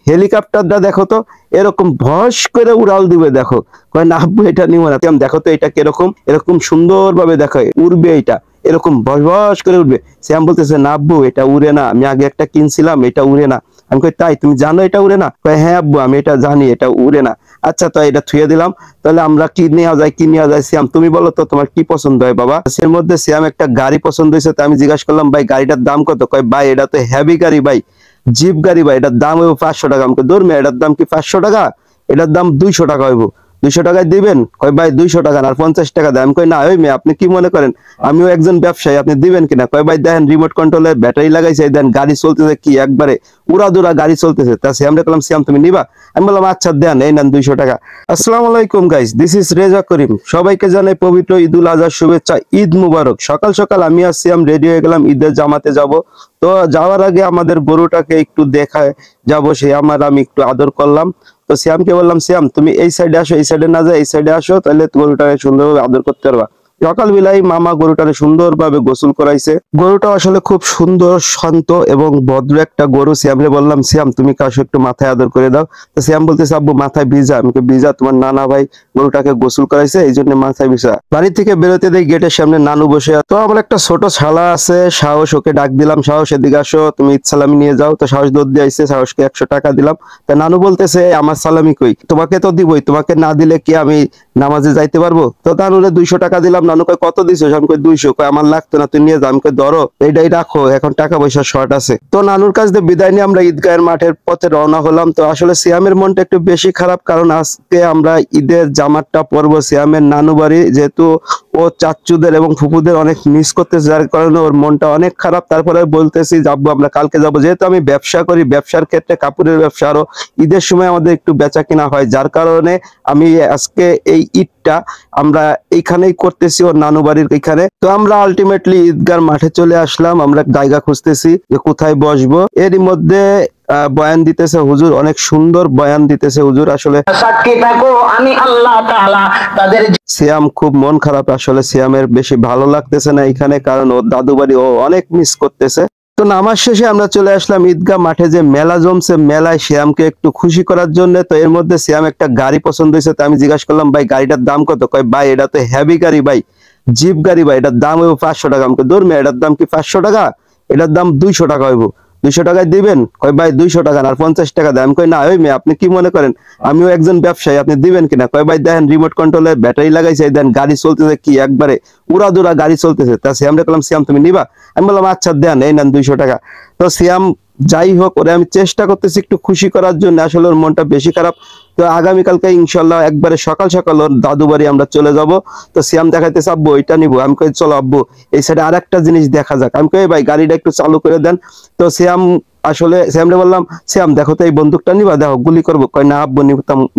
হেলিকপ্টারটা দেখো তো এরকম ভস করে উড়াল দিবে, দেখো। কয় না আব্বু এটা নিব না। দেখো তো এটা কিরকম, এরকম সুন্দর ভাবে দেখো উড়বে, এটা এরকম ভস ভস করে উঠবে। শ্যাম বলতেছে না আব্বু এটা উড়ে না, আমি আগে একটা কিনছিলাম, এটা উড়ে না। আমি কই তাই, তুমি জানো এটা উড়ে না? কয় হ্যাঁ আব্বু আমি এটা জানি, এটা উড়ে না। আচ্ছা তো এটা থুয়ে দিলাম, তাহলে আমরা কি নেওয়া যায়, কি নেওয়া যায়? শ্যাম তুমি বলো তো তোমার কি পছন্দ হয় বাবা। এর মধ্যে শ্যাম একটা গাড়ি পছন্দ হয়েছে, তো আমি জিজ্ঞাসা করলাম ভাই গাড়িটার দাম কত? কয় ভাই এটা তো হেভি গাড়ি ভাই, জিপ গাড়ি ভাই, এটার দাম হইব 500 টাকা। আমাকে দূর মেয়ে, এটার দাম কি 500 টাকা? এটার দাম 200 টাকা হইব। 200 টাকায় দিবেন? কয় ভাই 200 টাকা না, আর 50 টাকা দেয়। আমি কই না ওই মেয়ে আপনি কি মনে করেন আমিও একজন ব্যবসায়ী, আপনি দিবেন কিনা? কয় ভাই দেখেন রিমোট কন্ট্রোলের ব্যাটারি লাগাইছে, দেন গাড়ি চলতেছে কি একবারে উড়াদুরা গাড়ি চলতেছে। তা শ্যামরে বললাম শ্যাম তুমি নিবা? আমি বললাম আচ্ছা দেন, এই নেন 200 টাকা। আসসালামু আলাইকুম গাইস, দিস ইজ রেজা করিম। সবাইকে জানাই পবিত্র ঈদুল আজহার শুভেচ্ছা, ঈদ মুবারক। সকাল সকাল আমি আর শ্যাম রেডি হয়ে গেলাম ঈদের জামাতে যাব। তো যাওয়ার আগে আমাদের গরুটাকে একটু দেখায় যাব, সে আমি একটু আদর করলাম। তো শ্যামকে বললাম শ্যাম তুমি এই সাইডে আসো, এই সাইডে না যায় এই সাইডে আসো, তাহলে গরুটাকে সুন্দরভাবে আদর করতে পারবা। সকাল বেলায় মামা গরুটাকে সুন্দরভাবে গোসল করাইছে। গরুটা আসলে খুব সুন্দর, শান্ত এবং ভদ্র একটা গরু। শ্যামরে বললাম শ্যাম তুমি কাশো একটু মাথায় আদর করে দাও। তো শ্যাম বলতেছে আব্বু মাথায় ভিজা। আমি ভিজা? তোমার নানা ভাই গরুটাকে গোসল করাইছে এই জন্য মাথায় ভিজা। বাড়ি থেকে বেরোতে দেই গেটের সামনে নানু বসে। তো আমার একটা ছোট শালা আছে সাহস, ওকে ডাক দিলাম সাহস এদিকে আসো, তুমি ঈদ সালামি নিয়ে যাও। তো সাহস দৌড় দিয়ে আইছে, সাহসকে 100 টাকা দিলাম। তা নানু বলতেছে আমার সালামি কই? তোমাকে তো দিবই, তোমাকে না দিলে কি আমি নামাজে যাইতে পারবো? তো নানুরে 200 টাকা দিলাম। নানু কয় কত দিছো? আমি কই 200। কয় আমার লাগতো না, তুই নিয়ে যা। আমি কই ধরো এইটাই রাখো, এখন টাকা পয়সা শর্ট আছে। তো নানুর কাছ দিয়ে বিদায় নিয়ে আমরা ঈদগাহের মাঠের পথে রওনা হলাম। তো আসলে সিয়ামের মনটা একটু বেশি খারাপ, কারণ আজকে আমরা ঈদের জামাতটা পরবো সিয়ামের নানু বাড়ি, যেহেতু ও চাচ্চুদের এবং ফুপুদের অনেক মিস করতেছে, যার কারণে ওর মনটা অনেক খারাপ। তারপরে বলতেছি যাবো আমরা কালকে যাবো, যেহেতু আমি ব্যবসা করি, ব্যবসার ক্ষেত্রে কাপড়ের ব্যবসা, আরো ঈদের সময় আমাদের একটু বেচা কিনা হয়, যার কারণে আমি আজকে এই ঈদটা আমরা এইখানেই করতেছি, ওর নানু বাড়ির এখানে। তো আমরা আলটিমেটলি ঈদগার মাঠে চলে আসলাম, আমরা জায়গা খুঁজতেছি যে কোথায় বসবো। এরই মধ্যে বয়ান দিতেছে হুজুর, অনেক সুন্দর বয়ান দিতেছে হুজুর। আসলে সাক্ষী থাকো আমি আল্লাহ তাআলা তাদের। সিয়াম খুব মন খারাপ, আসলে সিয়ামের বেশি ভালো লাগতেছে না এখানে, কারণ ওর দাদু বাড়ি ও অনেক মিস করতেছে। তো নামাজ শেষে আমরা চলে আসলাম ঈদগাহ মাঠে, যে মেলা জমছে, মেলায় শ্যামকে একটু খুশি করার জন্য। তো এর মধ্যে শ্যাম একটা গাড়ি পছন্দ হয়েছে, তো আমি জিজ্ঞাসা করলাম ভাই গাড়িটার দাম কত? কয় ভাই এটা তো হেভি গাড়ি ভাই, জিপ গাড়ি ভাই, এটার দাম হইব 500 টাকা। আমাকে দূর মেয়ে, এটার দাম কি 500 টাকা? এটার দাম 200 টাকা হইব। 200 টাকায় দিবেন? কয় ভাই 200 টাকা না, আর 50 টাকা দেয়। আমি কই না ওই মেয়ে আপনি কি মনে করেন আমিও একজন ব্যবসায়ী, আপনি দিবেন কিনা? কয় ভাই দেখেন রিমোট কন্ট্রোলের ব্যাটারি লাগাইছে, দেন গাড়ি চলতেছে কি একবারে উড়াদুরা গাড়ি চলতেছে। তা শ্যামরে বললাম শ্যাম তুমি নিবা? আমি বললাম আচ্ছা দেন, এই নেন 200 টাকা। তো শ্যাম যাই হোক, ওরে আমি চেষ্টা করতেছি একটু খুশি করার জন্য, আসলে ওর মনটা বেশি খারাপ। তো আগামীকালকে ইনশাল্লাহ একবারে সকাল সকাল ওর দাদু বাড়ি আমরা চলে যাব। তো শ্যাম দেখাইতেছে আব্বু ওইটা নিবো। আমি কই চলো আব্বু এই সাইডে আর একটা জিনিস দেখা যাক। আমি কই ভাই গাড়িটা একটু চালু করে দেন। তো শ্যাম আসলে শ্যামরে বললাম শ্যাম দেখো তো এই বন্দুকটা নিবা, দেখো গুলি করবো। কয় না আব্বু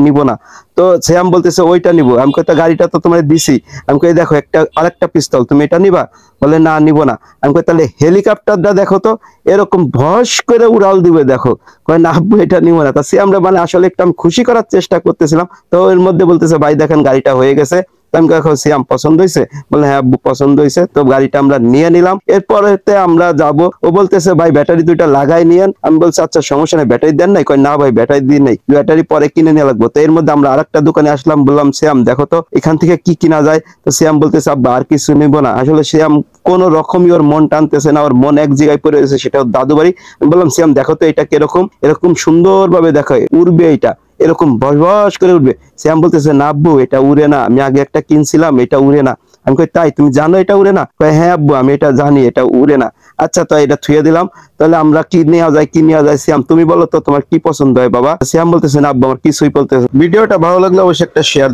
নিবো না। তো শ্যাম বলতেছে ওইটা নিবো। আমি কই তা গাড়িটা তো তোমার দিছি। আমি কই দেখো একটা আরেকটা পিস্তল, তুমি এটা নিবা? বলে না নিবো না। আমি কই তাহলে হেলিকপ্টারটা দেখো তো এরকম ভস করে উড়াল দিবে, দেখো। কয় না আব্বু এটা নিবো না। তা শ্যামরে মানে আসলে একটু আমি খুশি করার চেষ্টা করতেছিলাম। তো এর মধ্যে বলতেছে ভাই দেখেন গাড়িটা হয়ে গেছে। আমি কখন শ্যাম পছন্দ হয়েছে? বলে হ্যাঁ আব্বু পছন্দ হয়েছে। তো গাড়িটা আমরা নিয়ে নিলাম, এরপরে আমরা যাব। ও বলতেছে ভাই ব্যাটারি দুইটা লাগাই নিয়েন। আমি বলছি আচ্ছা সমস্যা নেই, ব্যাটারি দেন নাই? কয় না ভাই ব্যাটারি দিয়ে নেই, ব্যাটারি পরে কিনে নিয়ে লাগবো। তো এর মধ্যে আমরা আরেকটা দোকানে আসলাম, বললাম শ্যাম দেখো তো এখান থেকে কি কিনা যায়। তো শ্যাম বলতেছে আব্বা আর কিছু নিবো না। আসলে শ্যাম কোন রকমই ওর মন টানতেছে না, ওর মন এক জায়গায় পড়ে রয়েছে, সেটা ওর দাদু বাড়ি। আমি বললাম শ্যাম দেখো তো এটা কিরকম, এরকম সুন্দর ভাবে দেখো উড়বে, এটা এরকম বস বস করে উঠবে। শ্যাম বলতেছে না আব্বু এটা উড়ে না, আমি আগে একটা কিনছিলাম, এটা উড়ে না। আমি কই তাই, তুমি জানো এটা উড়ে না? কয় হ্যাঁ আব্বু আমি এটা জানি, এটা উড়ে না। আচ্ছা তো এটা থুয়ে দিলাম, তাহলে আমরা কি নেওয়া যায়, কি নেওয়া যায়? শ্যাম তুমি বলো তো তোমার কি পছন্দ হয় বাবা। শ্যাম বলতেছে না আব্বু আমার কিছুই বলতেছে। ভিডিওটা ভালো লাগলে অবশ্যই একটা শেয়ার